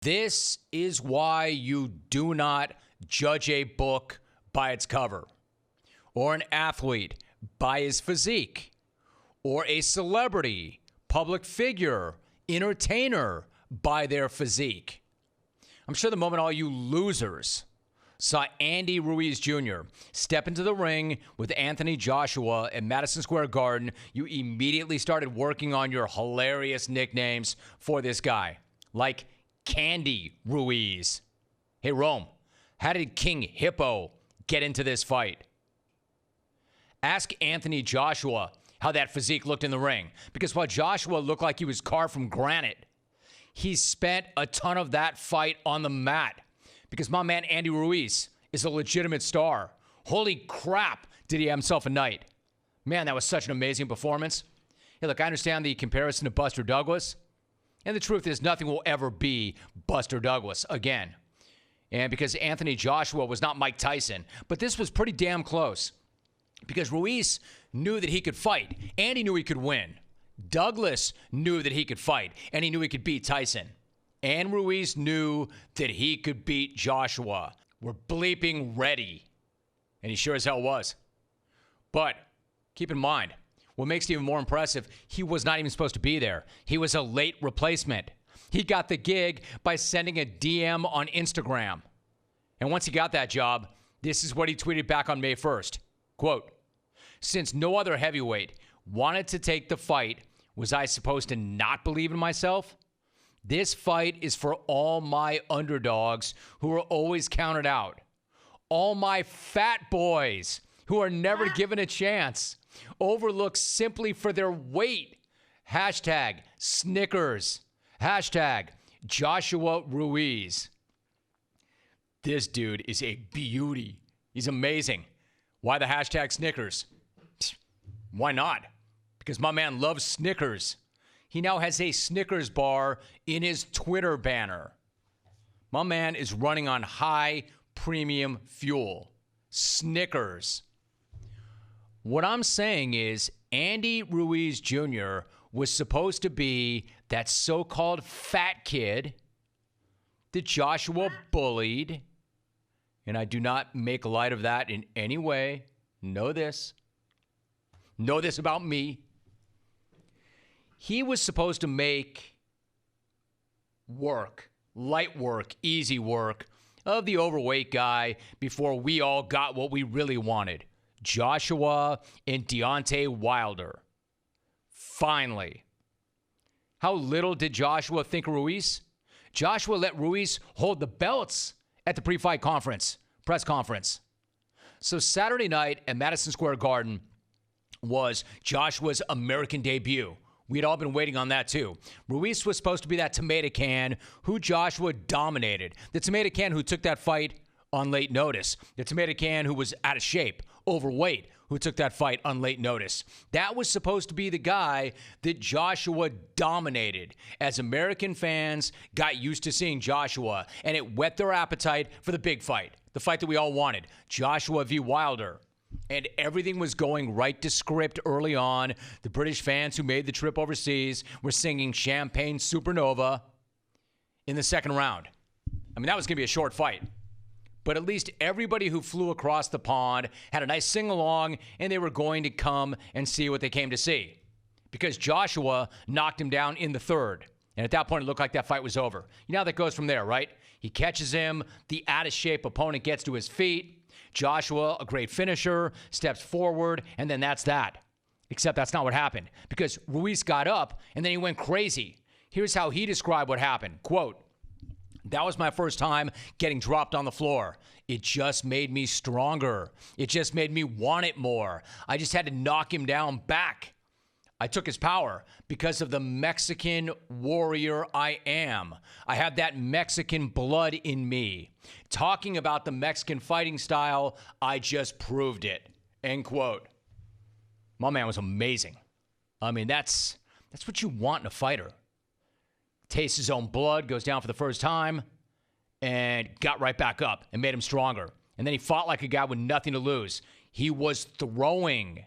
This is why you do not judge a book by its cover, or an athlete by his physique, or a celebrity, public figure, entertainer by their physique. I'm sure the moment all you losers saw Andy Ruiz Jr. step into the ring with Anthony Joshua at Madison Square Garden, you immediately started working on your hilarious nicknames for this guy, like Candy Ruiz. Hey, Rome, how did King Hippo get into this fight? Ask Anthony Joshua how that physique looked in the ring, because while Joshua looked like he was carved from granite, he spent a ton of that fight on the mat, because my man Andy Ruiz is a legitimate star. Holy crap, did he have himself a night. Man, that was such an amazing performance. Hey, look, I understand the comparison to Buster Douglas, and the truth is nothing will ever be Buster Douglas again. And because Anthony Joshua was not Mike Tyson, but this was pretty damn close, because Ruiz knew that he could fight. Andy knew he could win. Douglas knew that he could fight, and he knew he could beat Tyson. And Ruiz knew that he could beat Joshua. We're bleeping ready. And he sure as hell was. But keep in mind, what makes it even more impressive, he was not even supposed to be there. He was a late replacement. He got the gig by sending a DM on Instagram. And once he got that job, this is what he tweeted back on May 1st. Quote, "Since no other heavyweight wanted to take the fight, was I supposed to not believe in myself? This fight is for all my underdogs who are always counted out. All my fat boys who are never given a chance, overlooked simply for their weight. Hashtag Snickers. Hashtag Joshua Ruiz." This dude is a beauty. He's amazing. Why the hashtag Snickers? Why not? Because my man loves Snickers. He now has a Snickers bar in his Twitter banner. My man is running on high premium fuel. Snickers. What I'm saying is Andy Ruiz Jr. was supposed to be that so-called fat kid that Joshua bullied. And I do not make light of that in any way. Know this. Know this about me. He was supposed to make work, light work, easy work of the overweight guy before we all got what we really wanted. Joshua and Deontay Wilder. Finally. How little did Joshua think of Ruiz? Joshua let Ruiz hold the belts at the pre-fight press conference. So Saturday night at Madison Square Garden was Joshua's American debut. We'd all been waiting on that too. Ruiz was supposed to be that tomato can who Joshua dominated. The tomato can who took that fight on late notice. The tomato can who was out of shape, overweight, who took that fight on late notice. That was supposed to be the guy that Joshua dominated as American fans got used to seeing Joshua, and it whet their appetite for the big fight, the fight that we all wanted, Joshua v. Wilder. And everything was going right to script early on. The British fans who made the trip overseas were singing Champagne Supernova in the second round. I mean, that was going to be a short fight. But at least everybody who flew across the pond had a nice sing-along, and they were going to come and see what they came to see. Because Joshua knocked him down in the third. And at that point, it looked like that fight was over. You know how that goes from there, right? He catches him. The out-of-shape opponent gets to his feet. Joshua, a great finisher, steps forward, and then that's that. Except that's not what happened, because Ruiz got up, and then he went crazy. Here's how he described what happened. Quote, "That was my first time getting dropped on the floor. It just made me stronger. It just made me want it more. I just had to knock him down back. I took his power because of the Mexican warrior I am. I have that Mexican blood in me. Talking about the Mexican fighting style, I just proved it." End quote. My man was amazing. I mean, that's what you want in a fighter. Tastes his own blood, goes down for the first time, and got right back up and made him stronger. And then he fought like a guy with nothing to lose. He was throwing.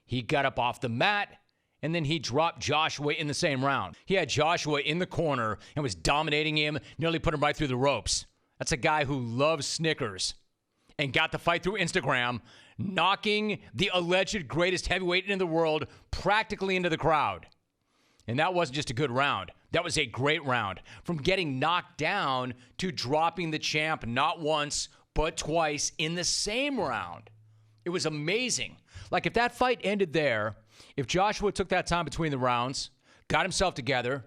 He got up off the mat, and then he dropped Joshua in the same round. He had Joshua in the corner and was dominating him, nearly put him right through the ropes. That's a guy who loves Snickers and got the fight through Instagram, knocking the alleged greatest heavyweight in the world practically into the crowd. And that wasn't just a good round. That was a great round. From getting knocked down to dropping the champ not once, but twice in the same round. It was amazing. Like, if that fight ended there, if Joshua took that time between the rounds, got himself together,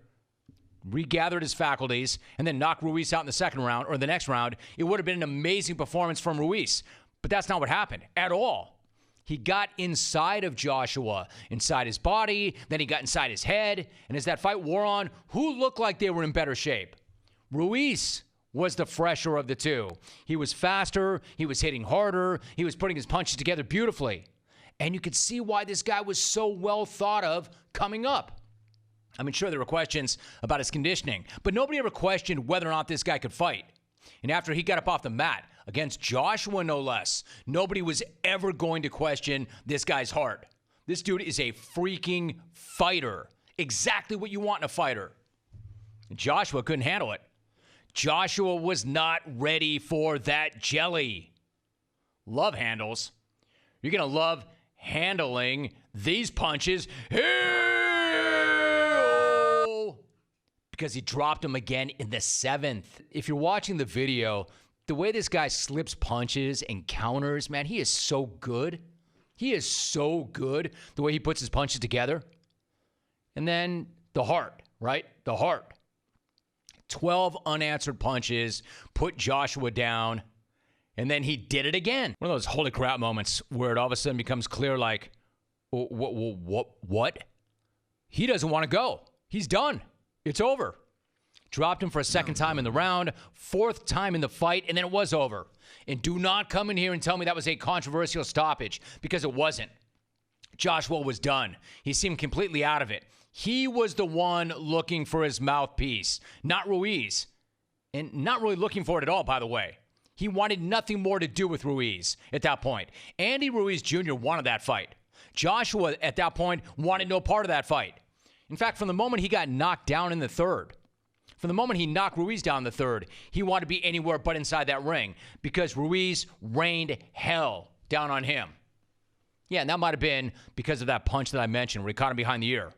regathered his faculties, and then knocked Ruiz out in the second round or the next round, it would have been an amazing performance from Ruiz. But that's not what happened at all. He got inside of Joshua, inside his body, then he got inside his head, and as that fight wore on, who looked like they were in better shape? Ruiz was the fresher of the two. He was faster, he was hitting harder, he was putting his punches together beautifully. And you could see why this guy was so well thought of coming up. I mean, sure, there were questions about his conditioning, but nobody ever questioned whether or not this guy could fight. And after he got up off the mat, against Joshua no less, nobody was ever going to question this guy's heart. This dude is a freaking fighter. Exactly what you want in a fighter. And Joshua couldn't handle it. Joshua was not ready for that jelly. Love handles. You're going to love handling these punches. Because he dropped him again in the 7th. If you're watching the video, the way this guy slips punches and counters, man, he is so good. He is so good, the way he puts his punches together. And then the heart, right? The heart. 12 unanswered punches, put Joshua down, and then he did it again. One of those holy crap moments where it all of a sudden becomes clear, like, what? He doesn't want to go. He's done. It's over. Dropped him for a second time in the round, 4th time in the fight, and then it was over. And do not come in here and tell me that was a controversial stoppage, because it wasn't. Joshua was done. He seemed completely out of it. He was the one looking for his mouthpiece, not Ruiz. And not really looking for it at all, by the way. He wanted nothing more to do with Ruiz at that point. Andy Ruiz Jr. wanted that fight. Joshua, at that point, wanted no part of that fight. In fact, from the moment he got knocked down in the 3rd, from the moment he knocked Ruiz down in the 3rd, he wanted to be anywhere but inside that ring because Ruiz rained hell down on him. Yeah, and that might have been because of that punch that I mentioned where he caught him behind the ear.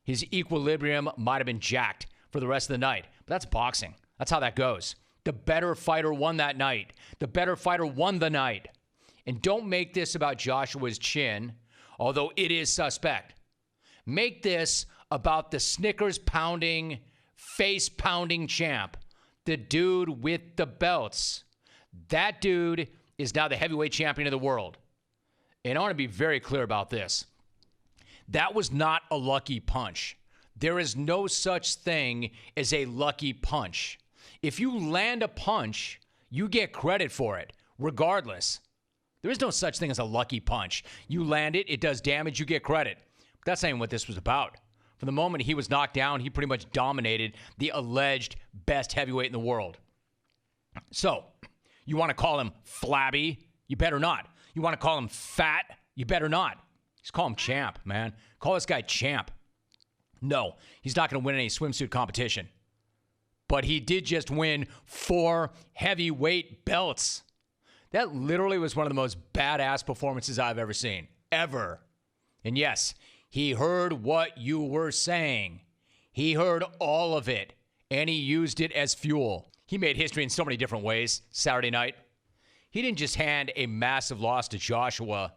His equilibrium might have been jacked for the rest of the night. But that's boxing. That's how that goes. The better fighter won that night. The better fighter won the night. And don't make this about Joshua's chin, although it is suspect. Make this about the Snickers-pounding, face-pounding champ, the dude with the belts. That dude is now the heavyweight champion of the world. And I want to be very clear about this. That was not a lucky punch. There is no such thing as a lucky punch. If you land a punch, you get credit for it, regardless. There is no such thing as a lucky punch. You land it, it does damage, you get credit. But that's not even what this was about. From the moment he was knocked down, he pretty much dominated the alleged best heavyweight in the world. So, you want to call him flabby? You better not. You want to call him fat? You better not. Just call him champ, man. Call this guy champ. No, he's not going to win any swimsuit competition. But he did just win 4 heavyweight belts. That literally was one of the most badass performances I've ever seen. Ever. And yes, he heard what you were saying. He heard all of it. And he used it as fuel. He made history in so many different ways Saturday night. He didn't just hand a massive loss to Joshua.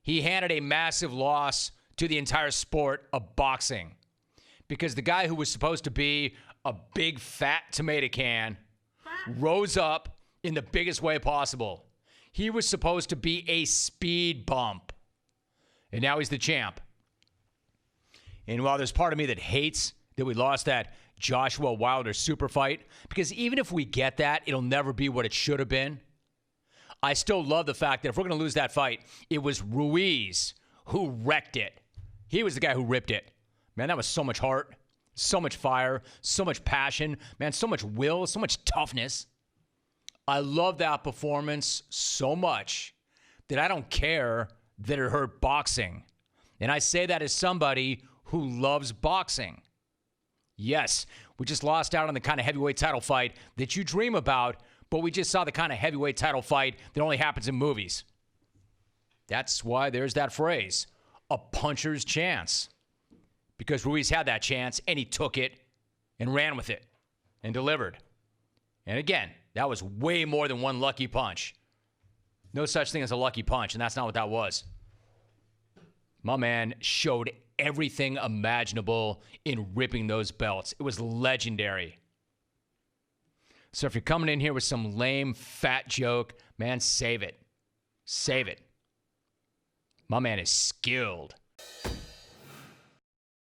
He handed a massive loss to the entire sport of boxing. Because the guy who was supposed to be a big fat tomato can rose up in the biggest way possible. He was supposed to be a speed bump. And now he's the champ. And while there's part of me that hates that we lost that Joshua Wilder super fight, because even if we get that, it'll never be what it should have been. I still love the fact that if we're going to lose that fight, it was Ruiz who wrecked it. He was the guy who ripped it. Man, that was so much heart, so much fire, so much passion, man, so much will, so much toughness. I love that performance so much that I don't care that it hurt boxing. And I say that as somebody who loves boxing. Yes, we just lost out on the kind of heavyweight title fight that you dream about, but we just saw the kind of heavyweight title fight that only happens in movies. That's why there's that phrase, a puncher's chance. Because Ruiz had that chance, and he took it and ran with it and delivered. And again, that was way more than one lucky punch. No such thing as a lucky punch, and that's not what that was. My man showed everything imaginable in ripping those belts. It was legendary. So if you're coming in here with some lame, fat joke, man, save it. Save it. My man is skilled.